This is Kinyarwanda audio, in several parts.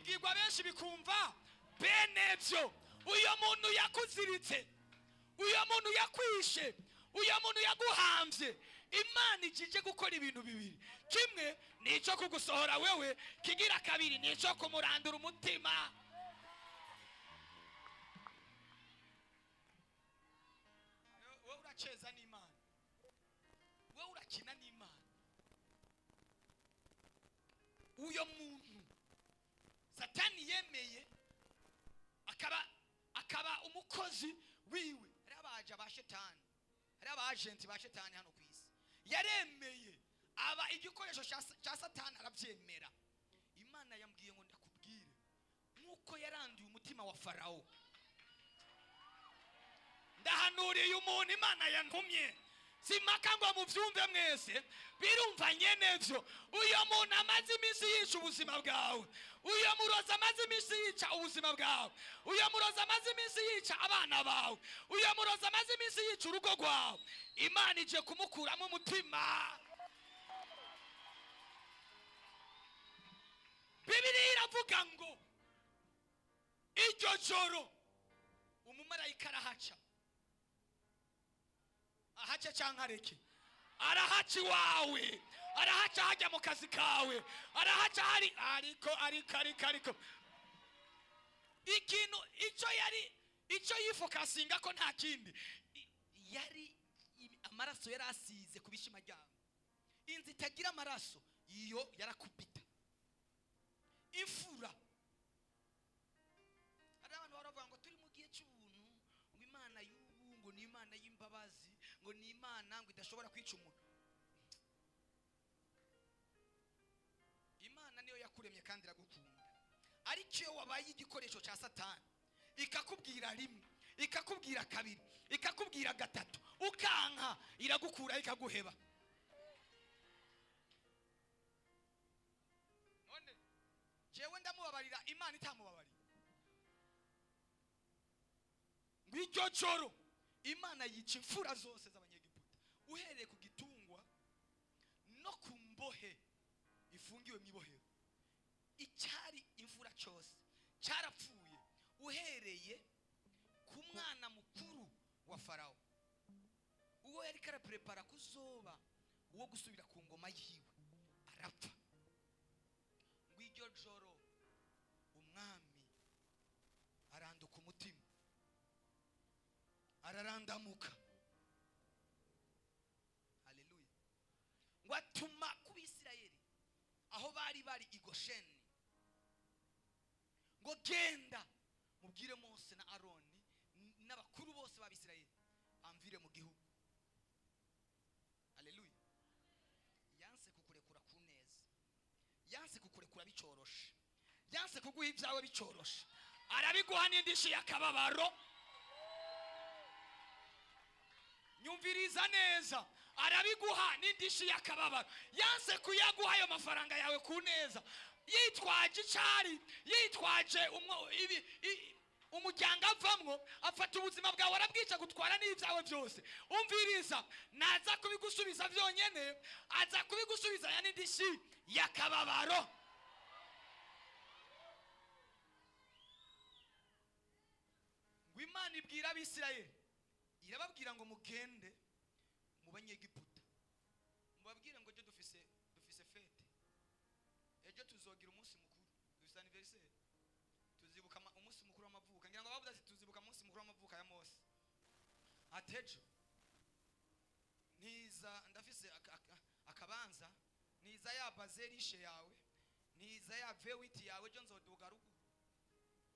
bibwirwa benshi bikumva bene byo. Uyo muntu yakuziritse, uyo muntu yakwishe, uyo muntu yaguhambye, Imana ijije gukora ibintu bibiri. Kimwe nico kugusohora wewe, kigira kabiri nico kumurandura umutima. Wewe uracheza n'Imana, wewe urakina n'Imana. Uyo muntu Satani yemeye akaba umukozi wiwe. Hari abaje ba Shetani, hari abagenti ba Shetani hano kwisi. Yaremeye aba igikoresho cya Satani, arabyemera. Imana yambwiye ngo ndakubwire, nkuko yaranduye umutima wa Farao, ndahanuriye umuntu Imana yantumye. Simaka ngo muvyumve mwese, birumvanye nevyo. Uyo muntu amaze iminsi yica ubuzima bwawe, uyo muroza amaze iminsi yica ubuzima bwawe, uyo muroza amaze iminsi yica abana bawe, uyo muroza amaze iminsi yica urugo rwawe, Imana ije kumukuramo umutima. Bibiliya iravuga ngo iryo joro umumarayika arahaca. Ahaca cyangwa areke? Arahaca iwawe, arahaca hajya mu kazi kawe, arahaca hari ariko ikintu icyo yifokasinga ko nta kindi yari amaraso yari asize ku bishima ryawe. Inzi itagira amaraso iyo yarakubita imfura. Hari abantu baravuga ngo turi mu gihe cy'ubuntu, ngo Imana y'ubu ngo ni Imana y'imbabazi, ngo ni Imana ngo idashobora kwica umuntu. Imana niyo yakuremye kandi iragukunda. Ariko iyo wabaye igikoresho cya Satani, ikakubwira rimwe, ikakubwira kabiri, ikakubwira gatatu, ukanka, iragukura ikaguheba. None jewe ndamubabarira, Imana itamubabarira. Ngw'iryo joro Imana yica imfura zose z'abanyegiputa, uhereye ku gitungwa no ku mbohe ifungiwe mu ibohero. Icyari imfura cyose cyarapfuye, uhereye ku mwana mukuru wa Farao, uwo yari karaprepara kuzoba uwo gusubira ku ngoma yiwe, arapfa. Ngw'iryo joro umwami aranduka umutima, ararandamuka. Haleluya. Ngo atuma ku Bisirayeli aho bari i Gosheni, ngo genda mubwire Mose na Aroni n'abakuru bose ba Bisirayeli amvire mu gihugu. Haleluya. Yanse kukurekura ku neza, yanse kukurekura bicoroshe, yanse kuguha ibyawe bicoroshe, arabiguha n'indishi y'akababaro. Nyumviriza neza, arabiguha n'indishi y'akababaro. Yanse kuyaguha ayo mafaranga yawe ku neza, yitwaje icari, yitwaje umuryango avamwo, afata ubuzima bwawe arabwica, gutwara n'ibyawe byose. Umviriza, naza kubigusubiza byonyene, aza kubigusubiza ya n'indishi y'akababaro. Ngo Imana ibwira Abisirayeli, irababwira ngo mugende mu banyegiputa, mubabwire ngo ejo dufise fete, ejo tuzogira umunsi mukuru, dufise anniversaire, tuzibuka umunsi mukuru w'amavuka. Ngira ngo bavuze ati tuzibuka umunsi mukuru w'amavuka ya Mose. Atejo niza ndafise akabanza, niza ya bazerishe yawe, niza ya vewiti yawe, ejo nzoduga rugu.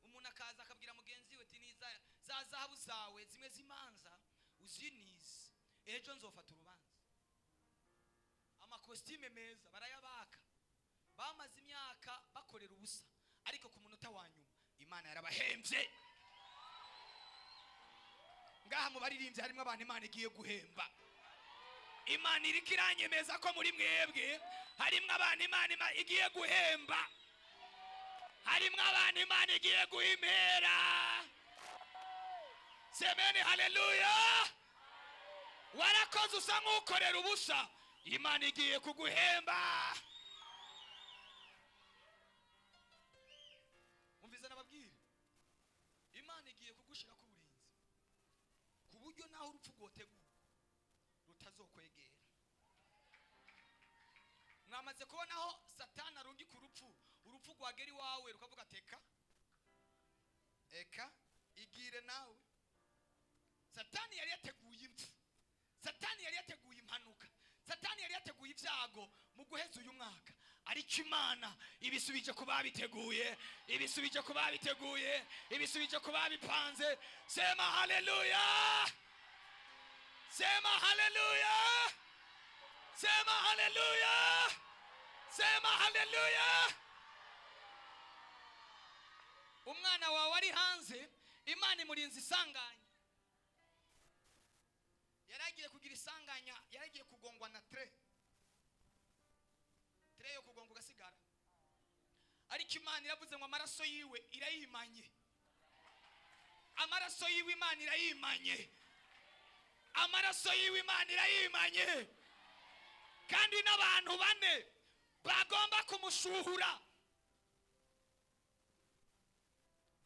Umuntu akaza akabwira mugenzi we ati niza za zahabu zawe zimwe zimanza uzinize, ejo nzofata urubanza. Amakostime meza barayabaka, bamaze imyaka bakorera ubusa, ariko ku munota wa nyuma Imana yarabahembye. Ngaha mu baririmbye harimo abantu Imana igiye guhemba. Imana iriko iranyemeza ko muri mwebwe harimo abantu Imana igiye guhemba, harimo abantu Imana igiye guhimera. Semeni haleluya. Warakoze usa nk'ukorera ubusa, Imana igiye kuguhemba. imana igiye kugushira ku burinzi ku buryo naho urupfu rwotegura rutazokwegera. Mwamaze kubonaho satani arungi ku urupfu rwagera iwawe rukavuga teka eka igire nawe. Satani yari yateguye impfu, satani yari yateguye impanuka, satani yari yateguye ibyago mu guheza uyu mwaka, ariko imana ibisubije ku babiteguye, ibisubije ku babiteguye, ibisubije ku babipanze. Sema haleluya, sema haleluya, sema haleluya, sema haleluya. Umwana wawe ari hanze, imana imurinze isanganya. Yaragiye kugira isanganya, yaragiye kugongwa na tre yo kugongwa ugasigara, ariko imana iravuze ngo amaraso yiwe irayimanye, amaraso yiwe imana irayimanye, amaraso yiwe imana irayimanye. Kandi n'abantu bane bagomba kumushuhura,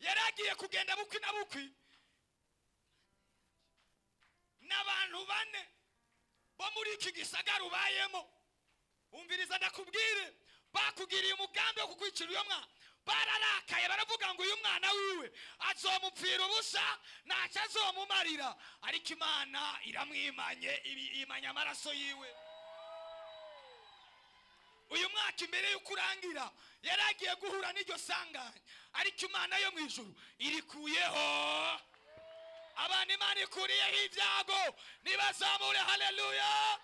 yaragiye kugenda bukwi na bukwi n'abantu bane bo muri iki gisagara ubayemo. Umviriza ndakubwire, bakugiriye umugambi wo kukwicira uyo mwana, bararakaye baravuga ngo uyu mwana wiwe azomupfira ubusa ntacyo azomumarira, ariko imana iramwimanye, imanye amaraso yiwe. Uyu mwaka imbere y'uko urangira yaragiye guhura n'iryo sanganya, ariko imana yo mu ijuru irikuyeho. Abana imana ikuriyeho ibyago nibazamure haleluya.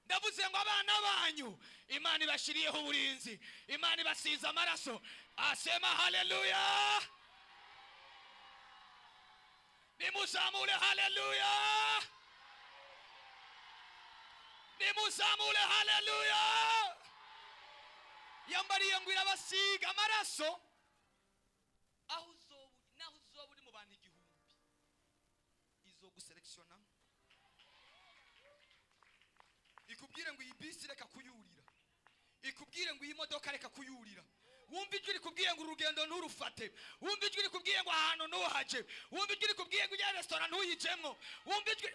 Ndavuze ngo abana banyu imana ibashiriyeho uburinzi, imana ibasize amaraso. Asema haleluya, nimuzamure haleluya, nimuzamure haleluya. Yambariye ngo irabasiga amaraso, aho uzoba uri mu bantu igihumbi izoguselekshona, ikubwire ngo iyi bisi reka kuyurira, ikubwire ngo iyi modoka reka kuyurira. Wumva ijwi rikubwiye ngo urugendo nturufate, wumva ijwi rikubwiye ngo ahantu ntuhaje, wumva ijwi rikubwiye ngo ujye restaurant ntuyijemwo, wumva ijwi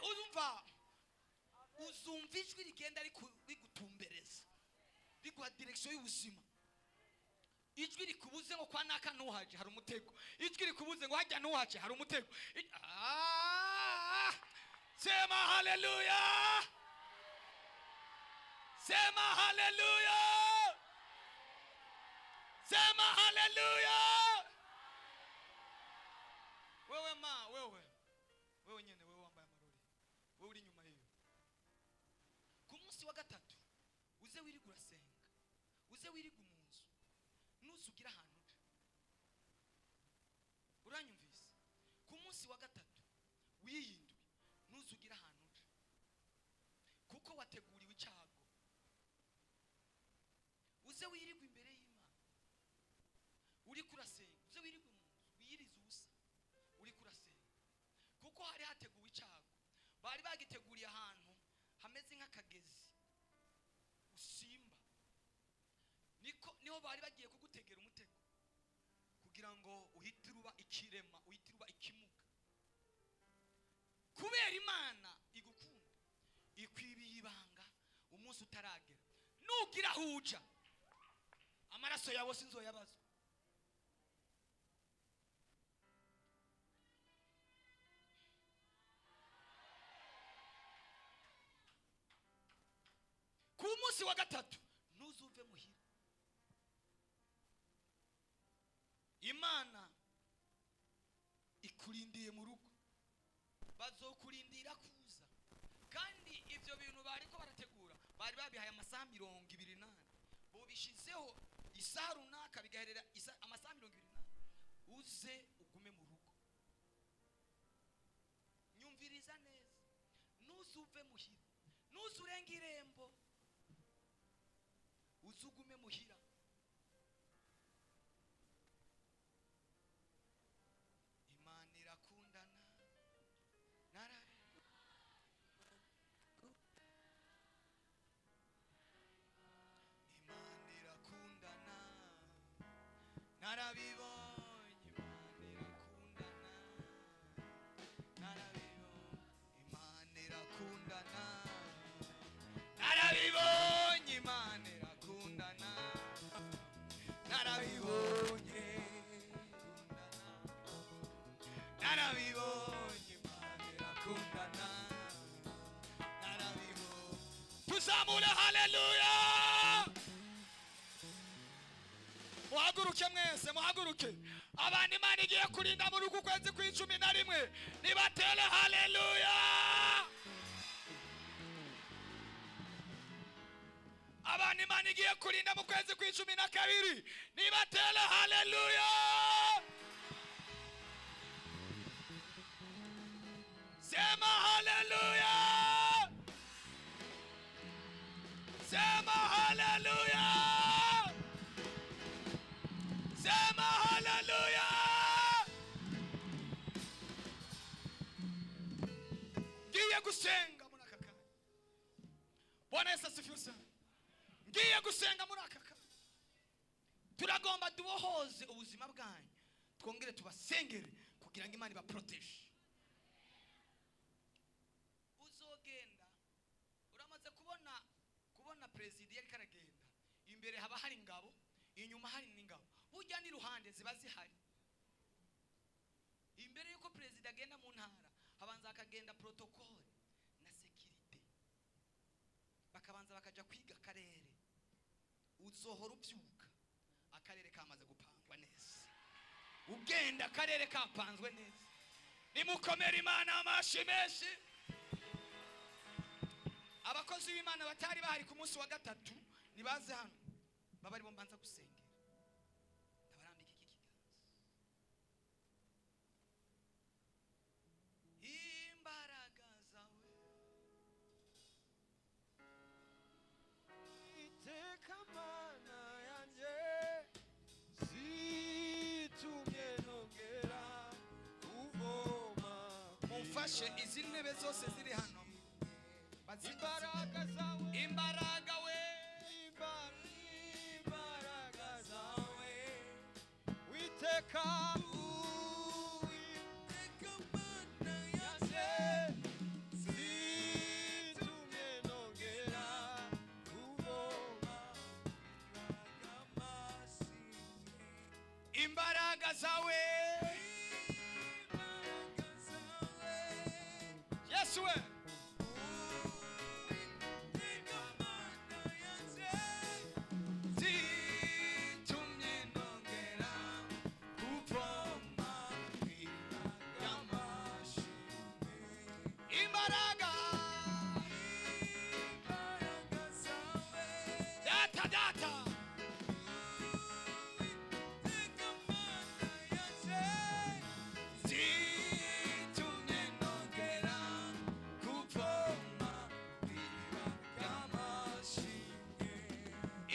uzumva ijwi rigenda rigutumbereza, riguha direction y'ubuzima. Ijwi rikubuze ngo kwa naka ntuhaje hari umutego, ijwi rikubuze ngo hajya ntuhaje hari umutego. Sema haleluya, sema haleluya, sema haleluya. Wewe ma, wewe nyene, wewe wambaye amarori, wewe uri nyuma hiyo, ku munsi wa gatatu uze wirigura urasenga, uze wirigura umunsi, nuzugira ahantu uca. Uranyumvise? Ku munsi wa gatatu wiyindwi nuzugira ahantu uca, kuko wateguriwe icyago. Uze wirigwa imbere y'Imana uri kurasenga, uze wirigwa umunsi wiyiriza ubusa uri kurasenga, kuko hari hateguwe icyago. Bari bagiteguriye ahantu hameze nk'akagezi usimba, niho bari bagiye kugutegera umutego kugira ngo uhite uba ikirema, uhite uba ikimuga. Kubera imana igukunda ikwibiye ibanga umunsi utaragera, nugira huja amaraso yawe sinzoyabazwa. Ku munsi wa gatatu nuzuve muhira, imana ikurindiye mu rugo, bazokurindira kuza. Kandi ibyo bintu bariko barategura bari babihaye amasaha 28, bo bishizeho isaha runaka bigaherera amasaha 28. Uze ugume mu rugo, nyumviriza neza, nuzuve muhira, nuzurenga irembo, uzugume muhira. Imana irakundana narabe, Imana irakundana tuzamure haleluya. Muhaguruke mwese, muhaguruke. Abantu Imana igiye kurinda muri uku kwezi kwa11 nibatere haleluya. Abantu Imana igiye kurinda mu kwezi kwa12 nibatere haleluya. Sema haleluya. Sema haleluya. Sema haleluya. Ngiye gusenga muri aka kanya. Bwana Yesu asifiwe sana. Ngiye gusenga muri aka kanya. Turagomba tubohoze ubuzima bwanyu. Twongere tubasengere kugira ngo Imana ibaprotege. Uzogenda uramaze kubona president yari karagenda. Imbere haba hari ingabo, inyuma hari n'ingabo. Burya ni ruhande ziba zihari. Imbere yuko president agenda mu ntara habanza akagenda protocol na security. Bakabanza bakaja kwiga akarere. Uzohora ubyuka akarere kamaze gupangwa neza. Ugenda akarere kapanzwe neza. Nimukomere Imana amashi menshi. Abakozi b'Imana batari bahari ku munsi wa gatatu nibaze hano babari bombanza gusengera. Ndabarambika iki kiganza. Imbaraga zawe iteka mana yanjye zitumye nongera kuvoma. Mumfashe izi ntebe zose ziri hano. Imbaraga zawe, imbaraga we, imbaraga zawe, witeka mana yanjye zitumye nongera kuvoma imbaraga zawe, Yesu we.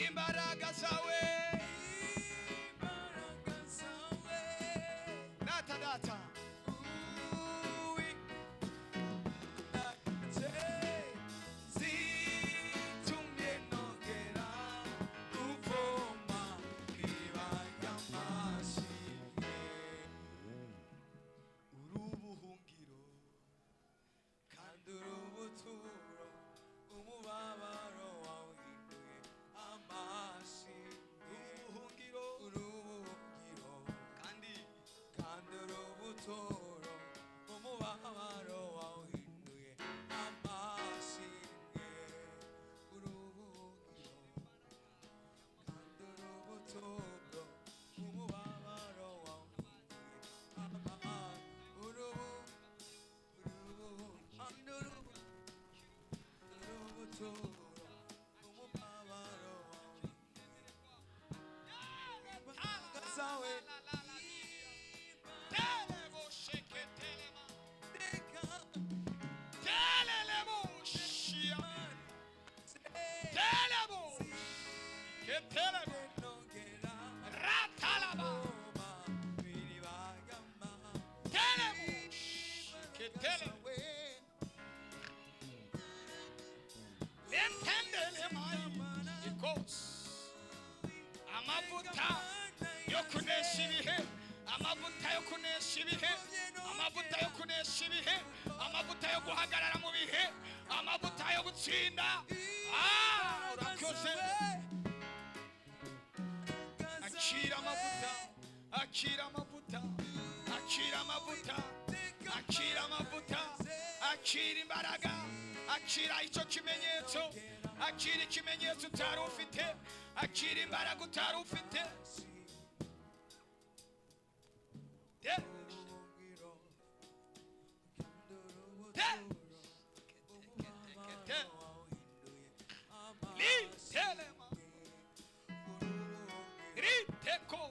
Imbaraga zawe, data data, zitumye nongera kuvoma iriba ry'amashimwe. Urubuhungiro kandi urubuturo, umubabaro wawuhinduye amashimwe. Urubuhungiro kandi urubuturo, umubabaro wawuhinduye amashimwe. Urubuhungiro kandi urubuturo, umubabaro wawuhinduye urubuhungiro amavuta yo kunesha ibihe, amavuta yo kunesha ibihe, amavuta yo kunesha ibihe, amavuta yo guhagarara mu bihe, amavuta yo gutsinda. Urakoze. Akira amavuta, akira amavuta, akira amavuta, akira amavuta, akira imbaraga, akira icyo kimenyetso, akira ikimenyetso utari ufite, akira imbaraga utari ufite. Riteko